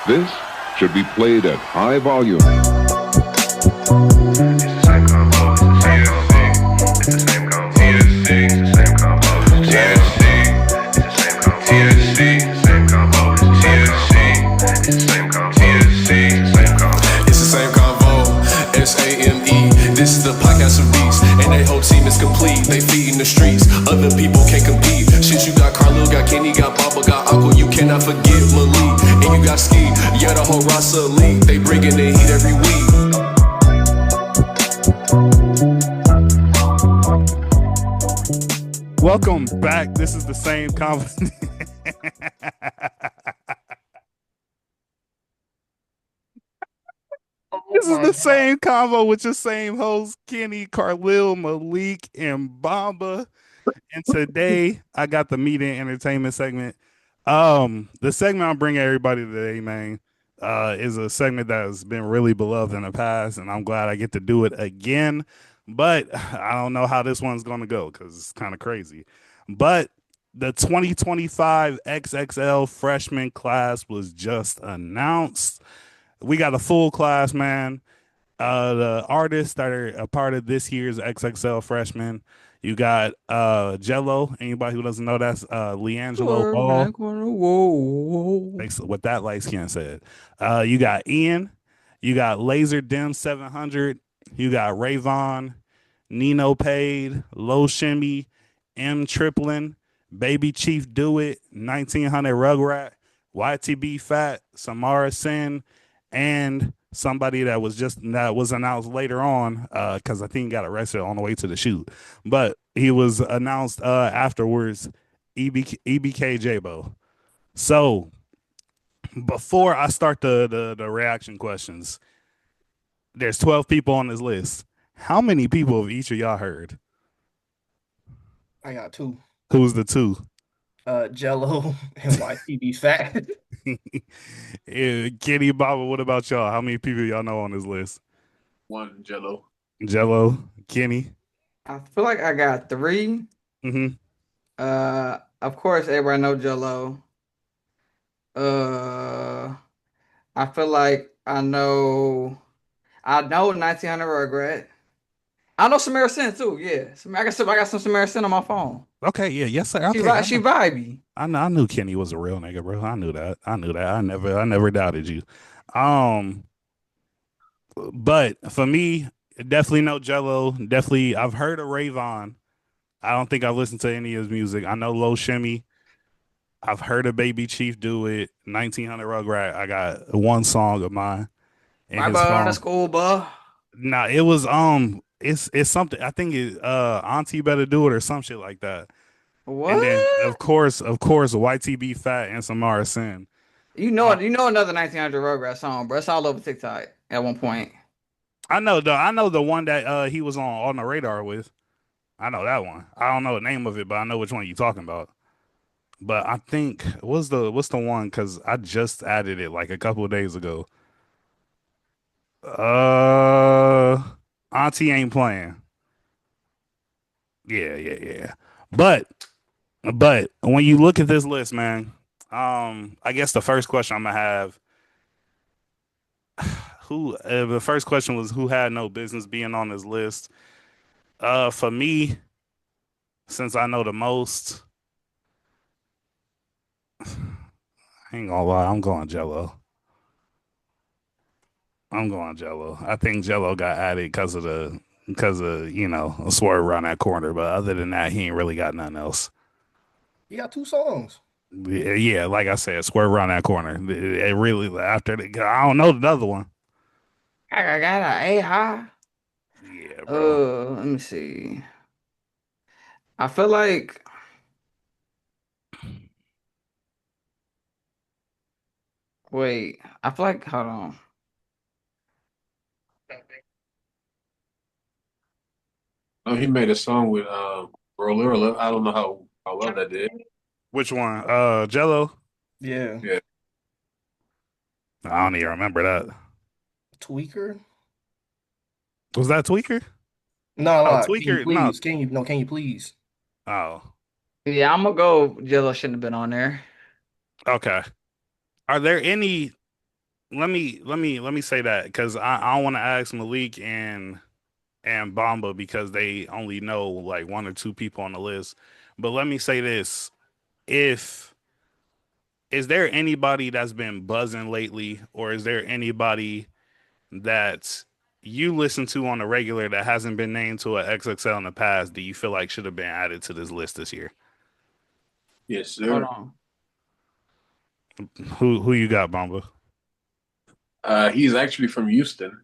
This should be played at high volume. This is the podcast of beats, and their whole team is complete. They feeding the streets, other people can't compete. Shit, you got Carlo, got Kenny, got Baba, got Uncle. You cannot forget Malik, and you got Ski. Yeah, the whole roster elite. They bringing the heat every week. Welcome back. This is the Same Convo. This is the Same Convo with your same host, Kenny, Khalil, Malik, and Bamba. And today I got the media and entertainment segment. The segment I'm bringing everybody today, man, is a segment that has been really beloved in the past, and I'm glad I get to do it again. But I don't know how this one's going to go because it's kind of crazy. But the 2025 XXL Freshman class was just announced. We got a full class, man. The artists that are a part of this year's XXL Freshman, you got Jello. Anybody who doesn't know, that's Leangelo Ball. What that light skin said. You got Ian. You got Lazer Dim 700. You got Vaughn, Nino Paid, Low Shimmy, M Triplin, Baby Chief Do It, 1900 Rugrat, YTB Fat, Samara Sin, and somebody that was announced later on because I think he got arrested on the way to the shoot, but he was announced afterwards. EBK Jabo. So before I start the reaction questions, there's 12 people on this list. How many people have each of y'all heard? I got two. Who's the two? Jello and YTB Fat. Kenny, Baba, what about y'all? How many people y'all know on this list? One, Jello. Jello, Kenny. I feel like I got three. Mm-hmm. Of course, everybody know Jello. I feel like I know 1900 Regret. I know Samara Sin too. Yeah, I got some Samara Sin on my phone. Okay, yeah, yes sir. Okay, she vibey. I knew Kenny was a real nigga, bro. I knew that. I never doubted you. But for me, definitely no Jello. Definitely, I've heard of Vaughn. I don't think I've listened to any of his music. I know Low Shimmy. I've heard of Baby Chief Do It. 1900 Rugrat. I got one song of mine. My bud on the school, bro. Nah, it was it's something. I think it Auntie Better Do It or some shit like that. What? And then of course, YTB Fat and Samara Sin. You know another 1900 Rugrat song, bro. It's all over TikTok at one point. I know the one that he was on the radar with. I know that one. I don't know the name of it, but I know which one you're talking about. But I think what's the one, because I just added it like a couple of days ago. Auntie Ain't Playing. Yeah. But when you look at this list, man, I guess the first question I'm gonna have, the first question was who had no business being on this list. For me, since I know the most, I ain't gonna lie, I'm going Jello. I think Jello got added because of a swerve around that corner. But other than that, he ain't really got nothing else. He got two songs. Yeah, like I said, swerve around that corner. It really I don't know the other one. I got an A-high. Yeah, bro. Let me see. I feel like hold on. Oh, he made a song with Roller. I don't know how well that did. Which one? Jello? Yeah. I don't even remember that. Tweaker? Was that Tweaker? No, Tweaker. Can you please? Oh. Yeah, I'm gonna go Jello shouldn't have been on there. Okay. Are there any let me say that because I don't want to ask Malik and Bamba because they only know like one or two people on the list. But let me say this: if is there anybody that's been buzzing lately, or is there anybody that you listen to on a regular that hasn't been named to a XXL in the past? Do you feel like should have been added to this list this year? Yes, Hold sir. on. Who you got, Bamba? He's actually from Houston,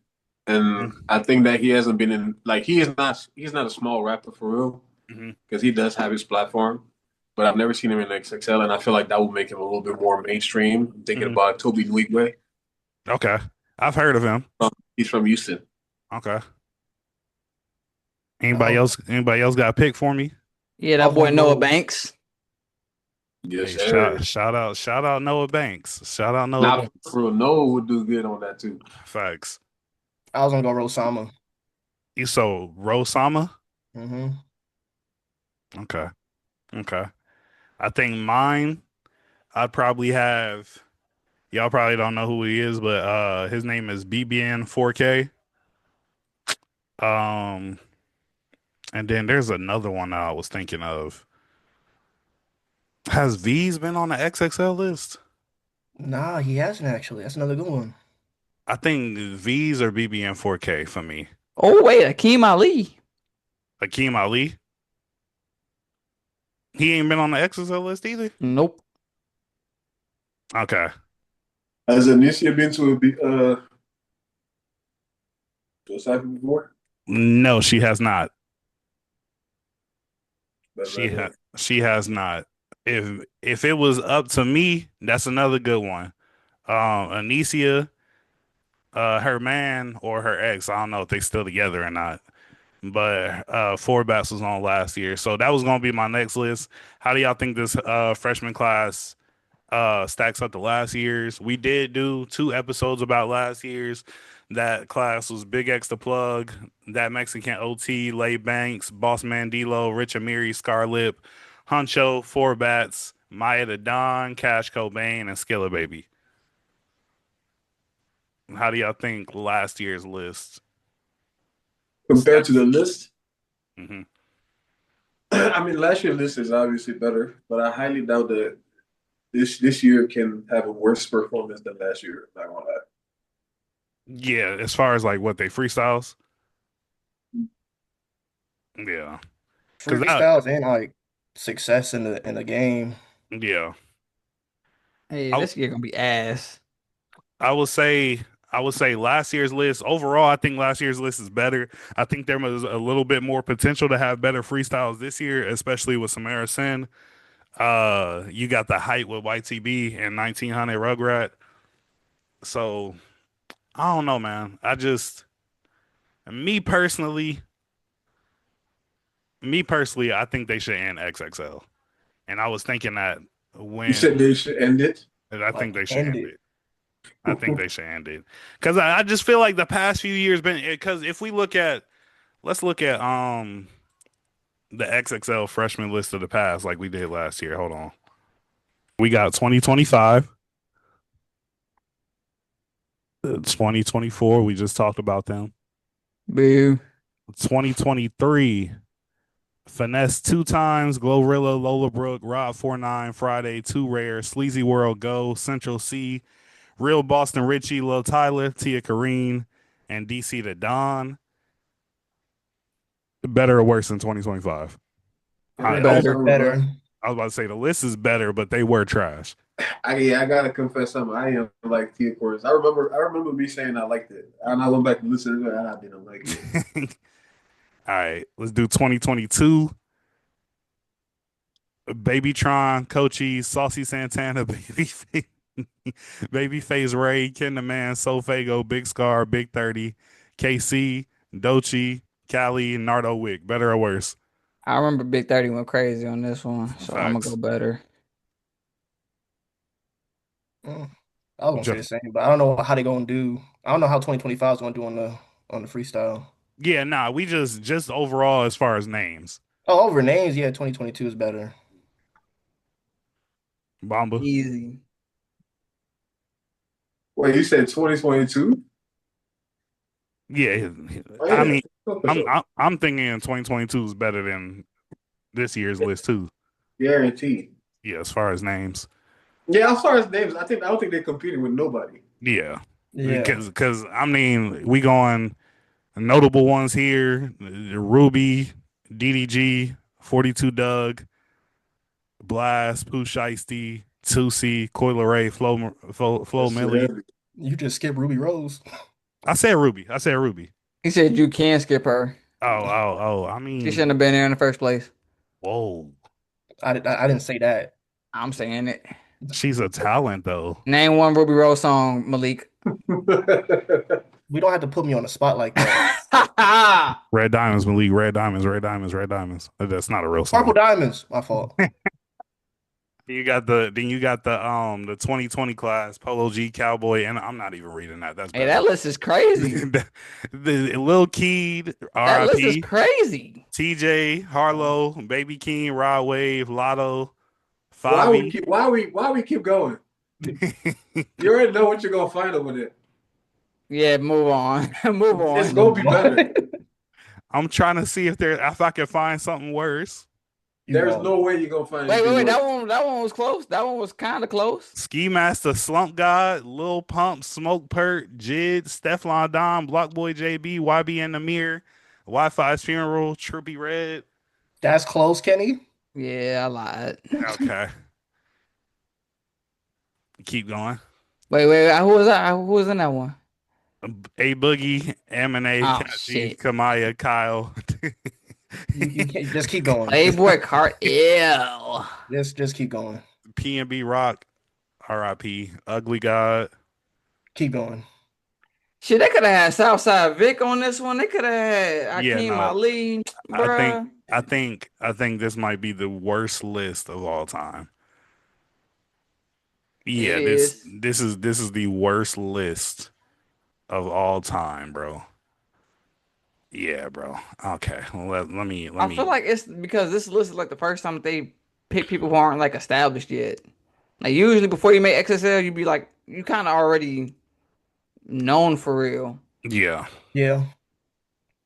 and I think that he hasn't been in like he's not a small rapper for real Mm-hmm. because he does have his platform, but I've never seen him in XXL, and I feel like that would make him a little bit more mainstream. I'm thinking Hmm. about Toby Nwigwe. Okay, I've heard of him. He's from Houston. Okay. I Anybody was, else? Anybody else got a pick for me? Yeah, I that was boy gonna Noah go. Banks. Yes, Hey, sir. shout out Noah Banks. Shout out Noah Now, Banks. for real, Noah would do good on that too. Facts. I was gonna go Rosama. You so Rosama? Mm-hmm. Okay. Okay. I think mine, I'd probably have y'all probably don't know who he is, but his name is BBN 4K. Um and then there's another one that I was thinking of. Has V's been on the XXL list? Nah, he hasn't actually. That's another good one. I think V's or BBN 4K for me. Oh wait, Akeem Ali. Akeem Ali. He ain't been on the XXL list either. Nope. Okay. Has Anicia been to a cypher before? No, she has not. Bet, bet, bet. She has not. If it was up to me, that's another good one. Anicia, her man or her ex, I don't know if they still together or not. But Forbats was on last year, so that was gonna be my next list. How do y'all think this freshman class stacks up to last year's? We did do 2 episodes about last year's. That class was Big X the Plug, That Mexican OT, Lay Banks, Boss Mandilo, Rich Amiri, Scarlip, Huncho, Forbats, Maya the Don, Cash Cobain, and Skilla Baby. How do y'all think last year's list Compared to stacks? the list, Hmm. I mean, last year's list is obviously better, but I highly doubt that this year can have a worse performance than last year. Not gonna lie. Yeah, as far as like what they freestyles, yeah, because that, Freestyles and like success in the game. yeah, Hey, I this year gonna be ass. I would say last year's list overall. I think last year's list is better. I think there was a little bit more potential to have better freestyles this year, especially with Samara Sin. You got the height with YTB and 1900 Rugrat. So I don't know, man. Me personally, I think they should end XXL. And I was thinking that You said when they should end it. I think Like they should end end it. it. I think they should end it because I just feel like the past few years been because if we look at let's look at the XXL freshman list of the past like we did last year. Hold on, we got 2025, 2024. We just talked about them. Boo. 2023, Finesse 2 times, Glorilla, Lola Brooke, Rob 49, Friday, Too Rare, Sleazy World Go, Central C, Real Boston Richie, Lil Tyler, Tia Kareen, and DC the Don. Better or worse than 2025? And I, then oh, Better. also, Better. I was about to say the list is better, but they were trash. I gotta confess something. I am like Tia Chorus. I remember me saying I liked it, and I went back and listened to it, and I didn't like it. All right, let's do 2022. Babytron, Coachy, Saucy Santana, Babyface Ray, Ken the Man, Sofago, Big Scar, Big 30, KC, Dochi, Cali, Nardo Wick. Better or worse? I remember Big 30 went crazy on this one, so I'm gonna go Facts. better. Mm. I was gonna say the same, but I don't know how they gonna do. I don't know how 2025 is gonna do on the freestyle. Yeah, nah, we just overall as far as names. Oh, over names, yeah, 2022 is better. Bamba. Easy. Wait, you said 2022? Yeah, Oh, I yeah. mean, For sure. I'm thinking 2022 is better than this year's list too. Guaranteed. Yeah, as far as names. Yeah, as far as names, I don't think they're competing with nobody. Yeah, Yeah. because I mean, we going notable ones here: Ruby, DDG, 42 Doug, Blast, Pooh Shiesty, Tusi, Coil Ray, Flo That's too Millie. heavy. You just skip Ruby Rose. I said Ruby. I said Ruby. He said you can skip her. Oh. I She mean, shouldn't have been there in the first place. whoa. I didn't say that. I'm saying it. She's a talent though. Name one Ruby Rose song, Malik. We don't have to put me on the spot like that. Red Diamonds, Malik. Red Diamonds, Red Diamonds, Red Diamonds. That's not a real song. Purple Diamonds. My fault. You got the 2020 class, Polo G Cowboy, and I'm not even reading that. That's Hey, bad. that list is crazy. the Lil Keed, That list is R.I.P. crazy. TJ, Harlow, Baby King, Rod Wave, Lotto, why Favi. we keep going? You already know what you're gonna find over there. Yeah, move on. Move on. It's gonna be better. I'm trying to see if I can find something worse. There's no way you're gonna find. Wait. anything That worse. one was close. That one was kind of close. Ski Master, Slump God, Lil Pump, Smoke Pert, Jid, Steflon Don, Blockboy JB, YB in the Mirror, Wi-Fi's Funeral, Trippy Red. That's close, Kenny. Yeah, I lied. Okay. Keep going. Wait. Who was that? Who was in that one? A Boogie, M&A, Oh, Kaji, shit. Kamaya, Kyle. You can't, just keep going. Playboy Cartel. Just keep going. P&B Rock, R.I.P. Ugly God. Keep going. Shit, they could have had Southside Vic on this one. They could have had Yeah, Akeem no. Ali, bruh. I think this might be the worst list of all time. Yeah, this is the worst list of all time, bro. Yeah, bro. Okay. Well, let me. I feel like it's because this list is like the first time they pick people who aren't like established yet. Like usually before you make XXL, you'd be like you kind of already known for real. Yeah. Yeah.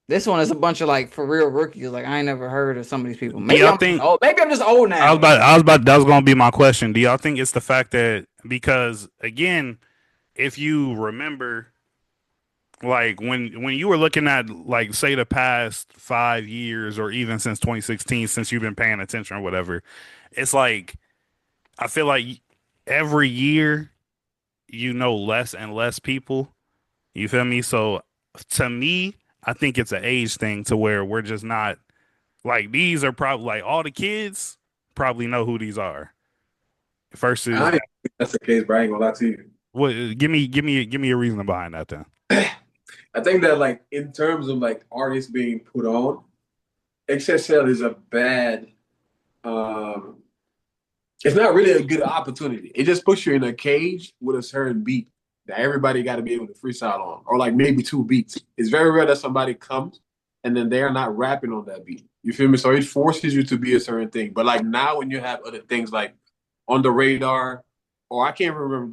This one is a bunch of like for real rookies. Like I ain't never heard of some of these people. Maybe y'all I'm think- just old. Maybe I'm just old now. that was gonna be my question. Do y'all think it's the fact that because again, if you remember, like when you were looking at like say the past 5 years or even since 2016, since you've been paying attention or whatever, it's like I feel like every year you know less and less people. You feel me? So to me, I think it's an age thing to where we're just not like these are probably like all the kids probably know who these are. Versus, I think that's the case, but I ain't gonna lie to you. what? Give me a reason behind that then. I think that like in terms of like artists being put on, XXL is a bad. It's not really a good opportunity. It just puts you in a cage with a certain beat that everybody got to be able to freestyle on, or like maybe 2 beats. It's very rare that somebody comes and then they are not rapping on that beat. You feel me? So it forces you to be a certain thing. But like now, when you have other things like On the Radar, or I can't remember.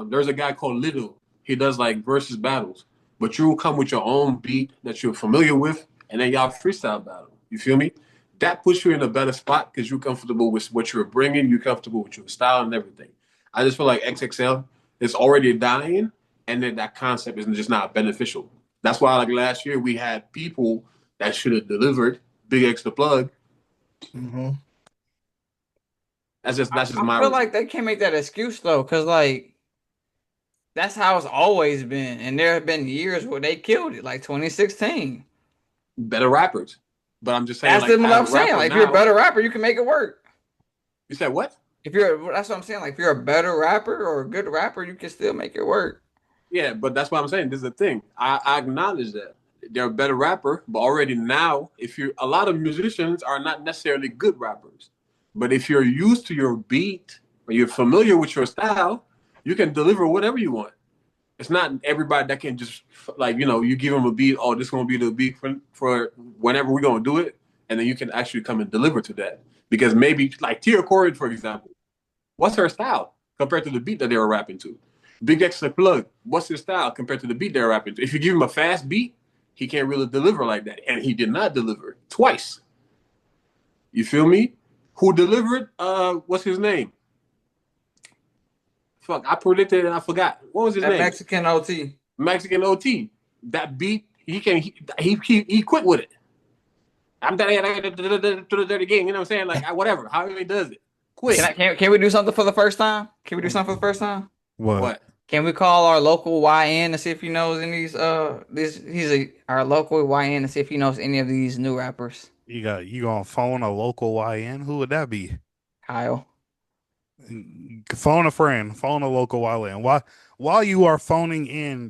There's a guy called Little. He does like versus battles, but you will come with your own beat that you're familiar with, and then y'all freestyle battle. You feel me? That puts you in a better spot because you're comfortable with what you're bringing. You're comfortable with your style and everything. I just feel like XXL is already dying, and then that concept is just not beneficial. That's why, like last year, we had people that should have delivered. Big X the plug. Mm-hmm. That's just my. I feel like they can't make that excuse though, because like that's how it's always been, and there have been years where they killed it, like 2016. Better rappers, but I'm just saying. That's like, what I'm saying. Like if you're a better rapper, you can make it work. You said what? That's what I'm saying. Like if you're a better rapper or a good rapper, you can still make it work. Yeah, but that's what I'm saying. This is the thing. I acknowledge that they're a better rapper, but already now, a lot of musicians are not necessarily good rappers. But if you're used to your beat or you're familiar with your style, you can deliver whatever you want. It's not everybody that can just like, you give them a beat. Oh, this is going to be the beat for whenever we're going to do it. And then you can actually come and deliver to that. Because maybe like Tia Corey, for example, what's her style compared to the beat that they were rapping to? Big X the plug. What's his style compared to the beat they're rapping? If you give him a fast beat, he can't really deliver like that. And he did not deliver twice. You feel me? Who delivered? What's his name? Fuck, I predicted and I forgot. What was his name? Mexican OT. Mexican OT. That beat, he quit with it. I'm done to the dirty game. You know what I'm saying? Like whatever, however he does it. Quit. Can we do something for the first time? Can we do something for the first time? What? Can we call our local YN to see if he knows any our local YN to see if he knows any of these new rappers? You gonna phone a local YN? Who would that be? Kyle. Phone a friend. Phone a local YN. While you are phoning in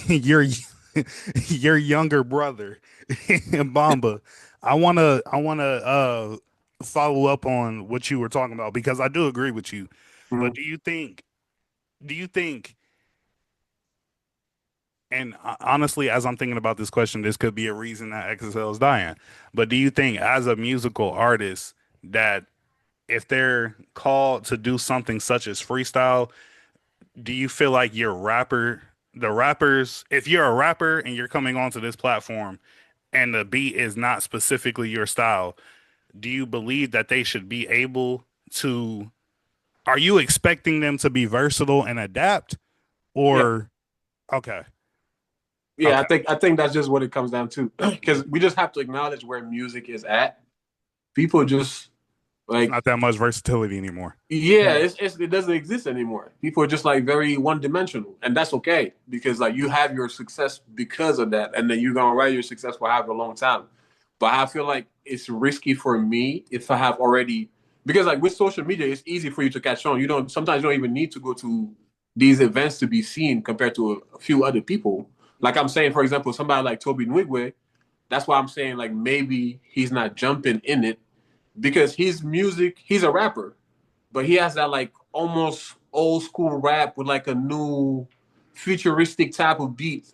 your younger brother, Bamba, I wanna follow up on what you were talking about because I do agree with you. Mm-hmm. But do you think, and honestly, as I'm thinking about this question, this could be a reason that XXL is dying. But do you think, as a musical artist, that if they're called to do something such as freestyle, do you feel like the rappers, if you're a rapper and you're coming onto this platform and the beat is not specifically your style, do you believe that they should be able to, are you expecting them to be versatile and adapt? Or okay. Yeah, okay. I think that's just what it comes down to. Because we just have to acknowledge where music is at. People just like, it's not that much versatility anymore. Yeah, it doesn't exist anymore. People are just like very one-dimensional, and that's okay because like you have your success because of that, and then you're gonna ride your success for however long time. But I feel like it's risky for me if I have already, because like with social media, it's easy for you to catch on. Sometimes you don't even need to go to these events to be seen compared to a few other people. Like I'm saying, for example, somebody like Toby Nwigwe, that's why I'm saying like maybe he's not jumping in it. Because his music, he's a rapper, but he has that like almost old school rap with like a new futuristic type of beat.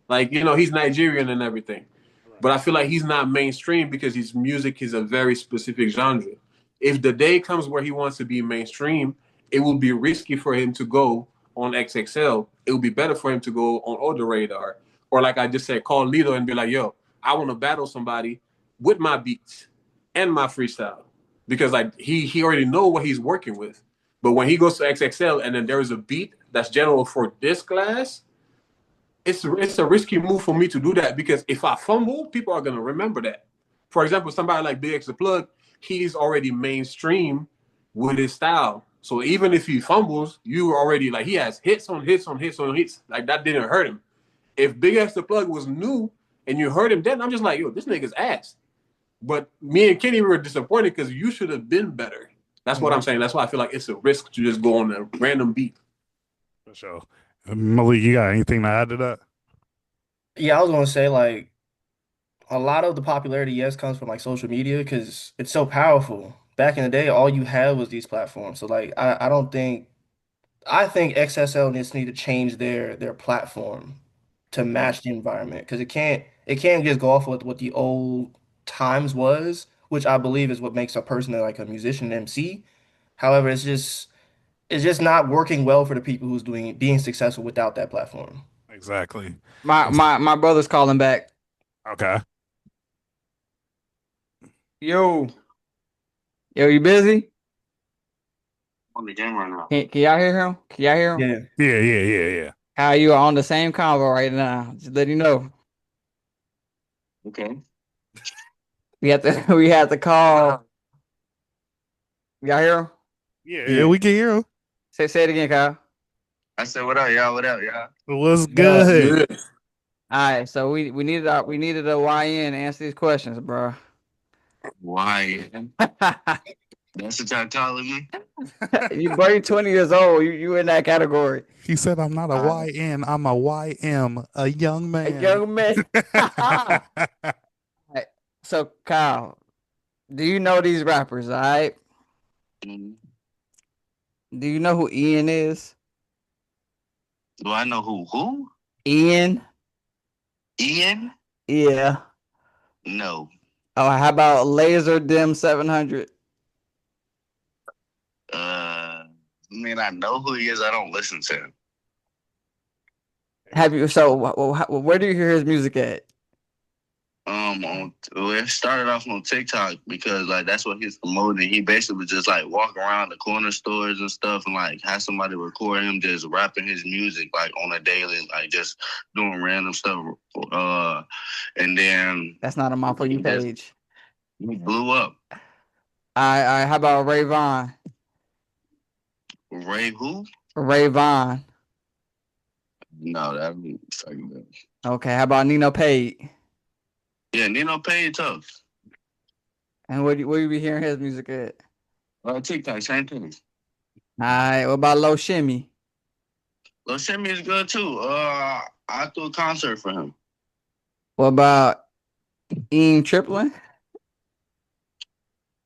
Like, he's Nigerian and everything. Right. But I feel like he's not mainstream because his music is a very specific genre. If the day comes where he wants to be mainstream, it will be risky for him to go on XXL. It would be better for him to go on Other Radar. Or like I just said, call Lido and be like, yo, I want to battle somebody with my beats and my freestyle, because like he already know what he's working with. But when he goes to XXL and then there is a beat that's general for this class, it's a risky move for me to do that, because if I fumble, people are gonna remember that. For example, somebody like Big X the Plug, he's already mainstream with his style. So even if he fumbles, you already like he has hits on hits on hits on hits. Like that didn't hurt him. If Big X the Plug was new and you heard him then, I'm just like, yo, this nigga's ass. But me and Kenny were disappointed because you should have been better. That's what I'm saying. That's why I feel like it's a risk to just go on a random beat. For sure. Malik, you got anything to add to that? Yeah, I was going to say, like, a lot of the popularity, yes, comes from, like, social media because it's so powerful. Back in the day, all you had was these platforms. So, like, I think XSL just need to change their platform to match the environment, because it can't just go off with what the old times was, which I believe is what makes a person like a musician MC. However, it's just not working well for the people who's being successful without that platform. Exactly. My brother's calling back. Okay. Yo, you busy? On the game right now. Can y'all hear him? Can y'all hear him? Yeah. How you are on the same convo right now? Just let you know. Okay. We have to call. Y'all hear him? Yeah, we can hear him. Say it again, Kyle. I said, what up, y'all? What up, y'all? What's good? All right, so we needed a YN to answer these questions, bro. YN? That's what y'all calling me? You're 20 years old. You in that category. He said, I'm not a YN, I'm a YM, a young man. A young man. Right. So, Kyle, do you know these rappers, all right? Mm-hmm. Do you know who Ian is? Do I know who? Ian? Ian? Yeah. No. Oh, how about Lazer Dim 700? I mean, I know who he is. I don't listen to him. Have you? So where do you hear his music at? It started off on TikTok because like that's what he's promoting. He basically just like walk around the corner stores and stuff and like have somebody record him just rapping his music like on a daily, like just doing random stuff. And then That's not on my For You page. he blew up. I how about Ray Vaughn? Ray who? Ray Vaughn. No, that would be fucking. Okay, how about Nino Pate? Yeah, Nino Payne tough. And where you be hearing his music at? TikTok, same thing. All right, what about Low Shimmy? Lil Shimmy is good too. I threw a concert for him. What about Triplin?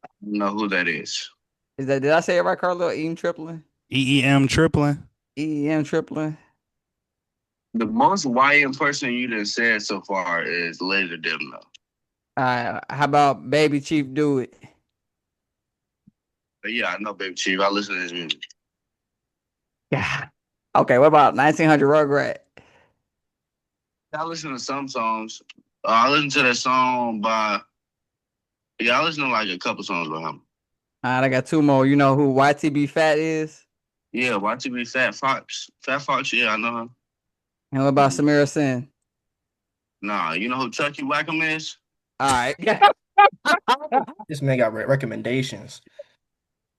I don't know who that is. Did I say it right, Carlo? Triplin? EEM Triplin. Triplin. The most YM person you done said so far is Lazer Dim though. How about Baby Chief Do It? But yeah, I know Baby Chief. I listen to his music. Yeah. Okay, what about 1900 Rugrat? I listen to some songs. I listen to that song by. Yeah, I listen to like a couple songs by him. All right, I got two more. You know who YTB Fat is? Yeah, YTB Fat Fox. Fat Fox, yeah, I know him. And what about Samira Sin? Nah, you know who Chucky Wackham is? All right. This man got recommendations.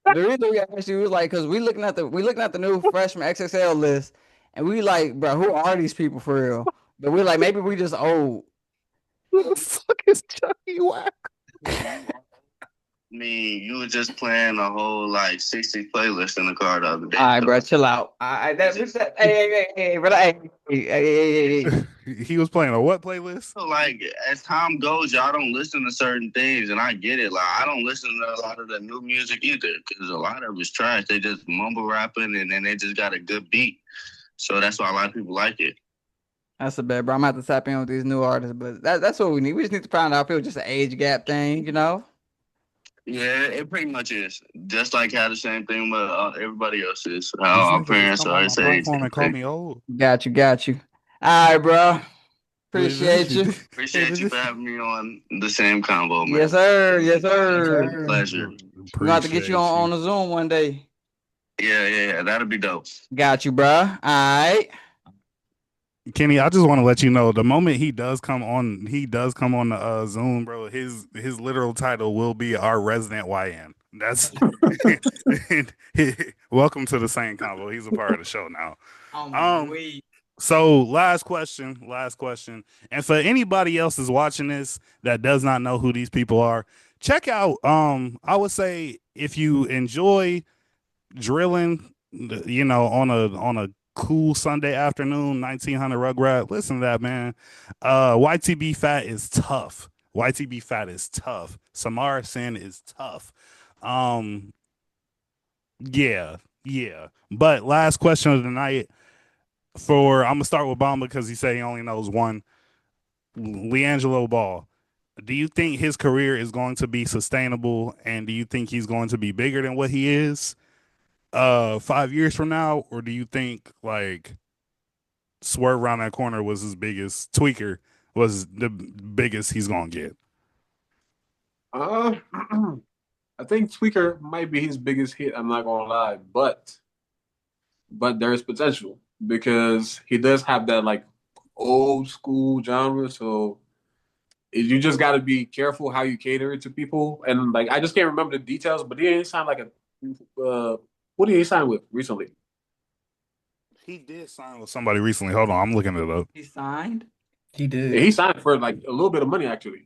The reason we asked you was like because we looking at the new freshman XXL list, and we like, bro, who are these people for real? But we're like, maybe we just old. Who the fuck is Chucky Wack? I mean, you were just playing a whole like 60 playlist in the car the other day. All right, bro, chill out. Hey, bro, hey. He was playing a what playlist? So, like, as time goes, y'all don't listen to certain things, and I get it. Like, I don't listen to a lot of the new music either, because a lot of it's trash. They just mumble rapping, and then they just got a good beat. So that's why a lot of people like it. That's a bad, bro. I'm gonna have to tap in with these new artists, but that's what we need. We just need to find out if it was just an age gap thing, you know? Yeah, it pretty much is. Just like how the same thing with everybody else is. How our parents are saying. Call me old. Got you. All right, bro. Appreciate you. Appreciate you for having me on the Same Convo, man. Yes, sir. Yes, sir. Pleasure. We're going to get you on the Zoom one day. Yeah. That'll be dope. Got you, bro. All right. Kenny, I just want to let you know the moment he does come on the Zoom, bro. His literal title will be our resident YN. That's welcome to the Same Convo. He's a part of the show now. So last question. And for anybody else is watching this that does not know who these people are, check out. I would say if you enjoy drilling, you know, on a cool Sunday afternoon, 1900 Rugrat, listen to that, man. YTB Fat is tough. Samara Sin is tough. Yeah. But last question of the night I'm gonna start with Bomba because he said he only knows one. LiAngelo Ball. Do you think his career is going to be sustainable, and do you think he's going to be bigger than what he is 5 years from now, or do you think like Swerve Around That Corner was his biggest tweaker, was the biggest he's gonna get? I think Tweaker might be his biggest hit. I'm not gonna lie, but there's potential because he does have that like old school genre. So you just got to be careful how you cater it to people. And like I just can't remember the details, but he didn't sound like what did he sign with recently? He did sign with somebody recently. Hold on, I'm looking it up. He signed? He did. Yeah, he signed for like a little bit of money actually.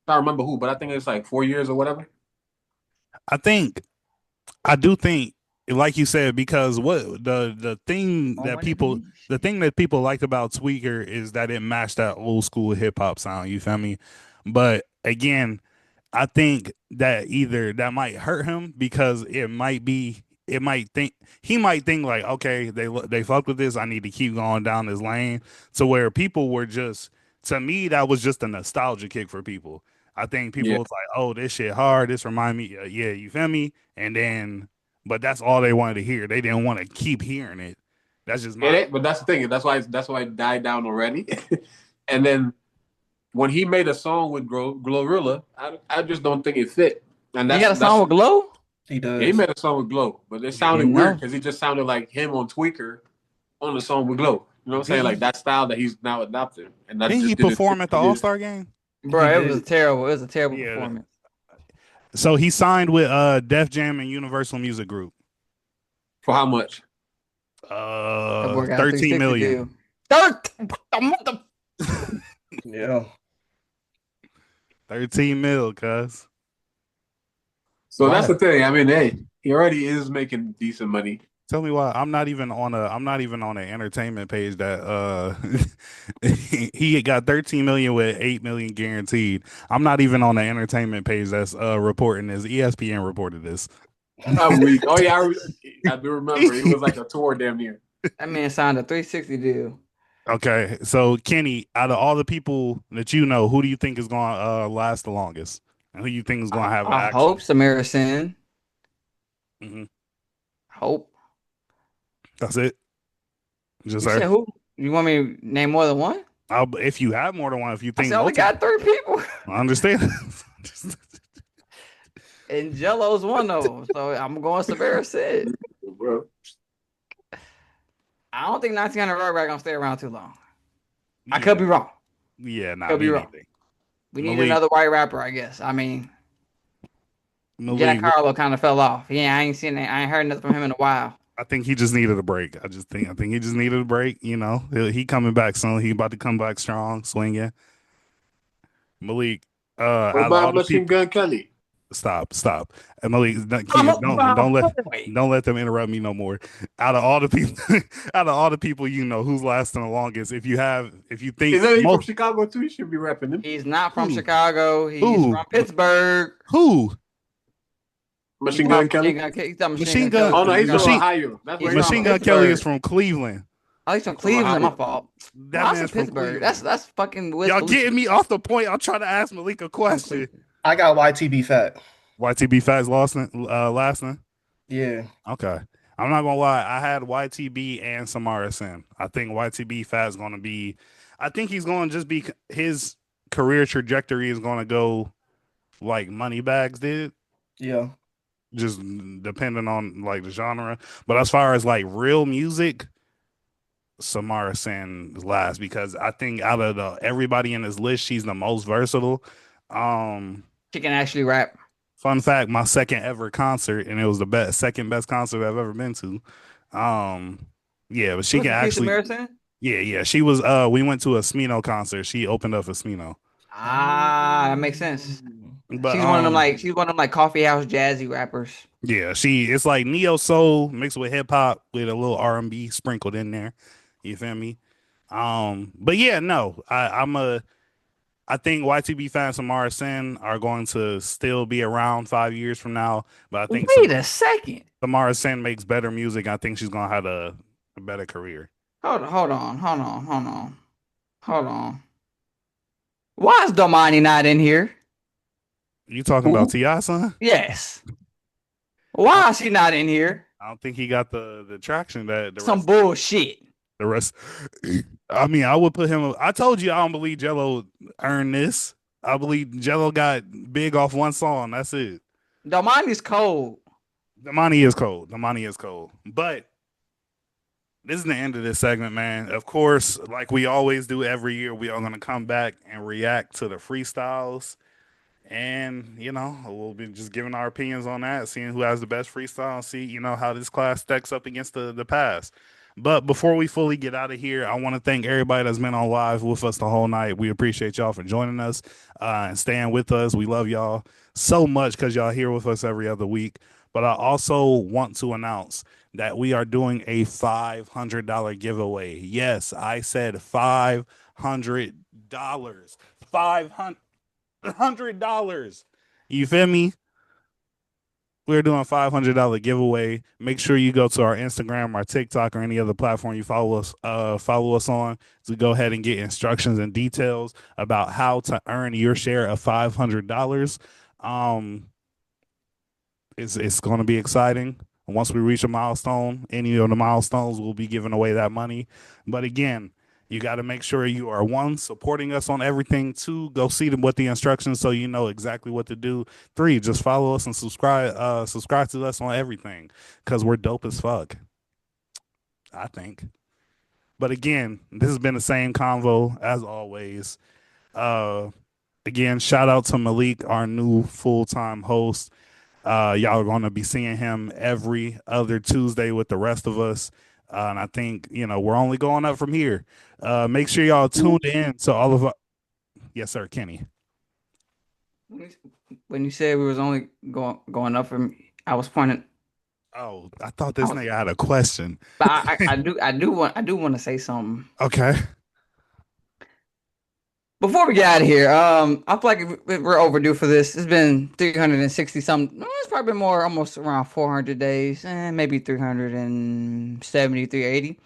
I don't remember who, but I think it's like 4 years or whatever. I do think, like you said, because what the thing that people liked about Tweaker is that it matched that old school hip hop sound. You feel me? But again, I think that either that might hurt him because he might think like, okay, they fucked with this. I need to keep going down this lane. So where people were just, to me, that was just a nostalgia kick for people. I think people was like, oh, this shit hard. This remind me, you feel me? And then, but that's all they wanted to hear. They didn't want to keep hearing it. That's just It mine. ain't, but that's the thing. That's why it died down already. And then when he made a song with Glorilla, I just don't think it fit. And He got a song with Glow? He he does. made a song with Glow, but it sounded Didn't weird know. because he just sounded like him on Tweaker on the song with Glow. You know what I'm saying? Didn't Like that style that he's now adopted, and that Didn't he just didn't fit perform at the his- All-Star game? Bro, He it was did. terrible. It was a terrible Yeah. performance. So he signed with Def Jam and Universal Music Group. For how much? That boy got 13 $360 million. deal. Yeah. 13 mil, cuz. So Why? that's the thing. I mean, hey, he already is making decent money. Tell me why I'm not even on an entertainment page that he got 13 million with 8 million guaranteed. I'm not even on the entertainment page that's reporting this. ESPN reported this. I'm weak. Oh yeah, I do remember. It was like a tour damn near. That man signed a $360 deal. Okay, so Kenny, out of all the people that you know, who do you think is going to last the longest, and who you think is going to have I action? hope Samara Sin. Mm-hmm. Hope. That's it. Just You said her. who? You want me to name more than one? If you have more than one, if you I think said I only got 3 people. I understand. And Jello's one of them. So I'm going Samara Sin. Bro. I don't think 1900 Rugrat gonna stay around too long. I could be wrong. Yeah, nah, Could be me wrong. neither. We need Malik. another white rapper, I guess. I mean, Malik, Jack Harlow kind of fell off. Yeah, I ain't seen it. I ain't heard nothing from him in a while. I think he just needed a break. I think he just needed a break. You know, he coming back soon. He about to come back strong, swinging. Malik, What out of all about the Machine people, Gun Kelly? stop. And Malik, don't let them interrupt me no more. Out of all the people, you know, who's lasting the longest? If you think Isn't he from Chicago too? He should be rapping him. He's not from Who? Chicago. He's Who? from Pittsburgh. who? Machine Gun Kelly. Machine Gun- Oh no, he's from Machine- Ohio. That's where he's Machine from. Gun Kelly is Pittsburgh. from Cleveland. Oh, he's from Cleveland. My Ohio. fault. That I man's said from Pittsburgh. Cleveland. That's fucking Wiz Y'all Khalifa. getting me off the point. I'm trying to ask Malik a question. I got YTB Fat. YTB Fats lasting. Yeah. Okay. I'm not gonna lie. I had YTB and Samara Sin. I think YTB Fat's gonna be. I think he's gonna just be his career trajectory is gonna go like Moneybags did, Yeah. just depending on like the genre. But as far as like real music, Samara Sin is last because I think out of everybody in this list, she's the most versatile. She can actually rap. Fun fact, my second ever concert, and it was the second best concert I've ever been to. Yeah, but she can actually. Yeah. She was. We went to a Smino concert. She opened up for Smino. Ah, that makes sense. But She's one of them like coffee house jazzy rappers. Yeah, it's like neo soul mixed with hip hop with a little R&B sprinkled in there. You feel me? But yeah, no, I think YTB fans and Samara Sin are going to still be around 5 years from now. But I think Wait a second. Samara Sin makes better music. I think she's gonna have a better career. Hold on. Why is Domani not in here? You talking about T.I., son? Yes. Why is he not in here? I don't think he got the traction that Some bullshit. The rest, I mean, I would put him. I told you I don't believe Jello earned this. I believe Jello got big off one song. That's it. Domani's cold. Domani is cold. But this is the end of this segment, man. Of course, like we always do every year, we are going to come back and react to the freestyles. And, you know, we'll be just giving our opinions on that, seeing who has the best freestyle, see, you know, how this class stacks up against the past. But before we fully get out of here, I want to thank everybody that's been on live with us the whole night. We appreciate y'all for joining us and staying with us. We love y'all so much because y'all here with us every other week. But I also want to announce that we are doing a $500 giveaway. Yes, I said $500. $500. You feel me? We're doing a $500 giveaway. Make sure you go to our Instagram, our TikTok, or any other platform you follow us on to go ahead and get instructions and details about how to earn your share of $500. It's going to be exciting. Once we reach a milestone, any of the milestones, we'll be giving away that money. But again, you got to make sure you are, one, supporting us on everything. Two, go see them with the instructions so you know exactly what to do. Three, just follow us and subscribe to us on everything because we're dope as fuck, I think. But again, this has been the same convo as always. Uh, Again, shout out to Malik, our new full-time host. Y'all are going to be seeing him every other Tuesday with the rest of us. And I think, we're only going up from here. Make sure y'all tuned in to all of our. Yes, sir, Kenny. When you said we was only going up from, I was pointing. Oh, I thought this nigga had a question. But I do want to say something. Okay. Before we get out of here, I feel like we're overdue for this. It's been 360 something. It's probably been more, almost around 400 days, maybe 370, 380.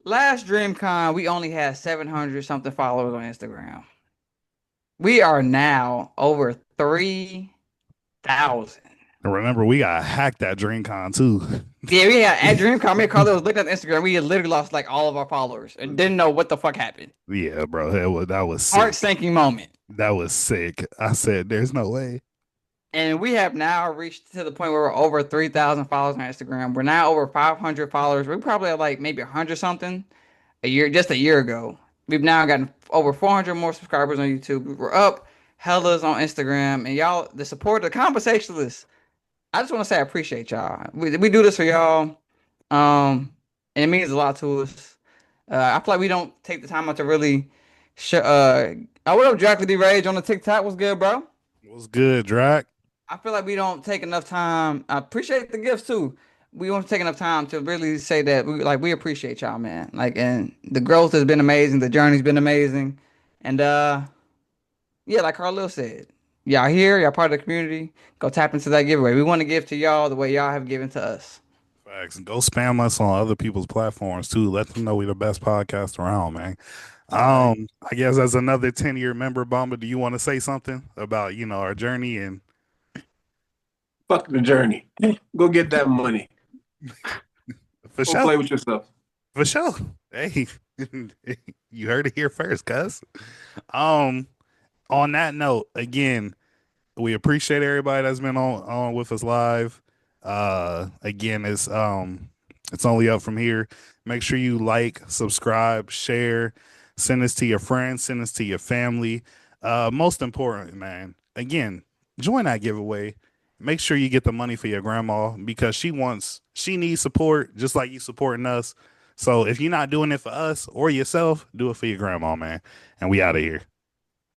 Last DreamCon, we only had 700 something followers on Instagram. We are now over 3,000. Remember, we got hacked at DreamCon too. Yeah, we had at DreamCon. Me and Carlos looked at Instagram. We had literally lost like all of our followers and didn't know what the fuck happened. Yeah, bro, that was sick. Heart-sinking moment. That was sick. I said, "There's no way." And we have now reached to the point where we're over 3,000 followers on Instagram. We're now over 500 followers. We probably have like maybe 100 something just a year ago. We've now gotten over 400 more subscribers on YouTube. We're up hellas on Instagram, and y'all, the support, the conversationalists. I just want to say I appreciate y'all. We do this for y'all, and it means a lot to us. I feel like we don't take the time out to really. What up, Jack with the Rage on the TikTok? What's good, bro? What's good, Drac? I feel like we don't take enough time. I appreciate the gifts too. We don't take enough time to really say that we appreciate y'all, man. Like, and the growth has been amazing. The journey's been amazing, and yeah, like Carlos said. Y'all here, y'all part of the community. Go tap into that giveaway. We want to give to y'all the way y'all have given to us. Facts. Go spam us on other people's platforms too. Let them know we're the best podcast around, man. I guess as another 10-year member, Bomba, do you want to say something about, our journey and fuck the journey? Go get that money. For Go sure. play with yourself. For sure. Hey, you heard it here first, cuz. On that note, again, we appreciate everybody that's been on with us live. Again, it's only up from here. Make sure you like, subscribe, share, send this to your friends, send this to your family. Most important, man, again, join that giveaway. Make sure you get the money for your grandma because she needs support just like you supporting us. So if you're not doing it for us or yourself, do it for your grandma, man. And we out of here.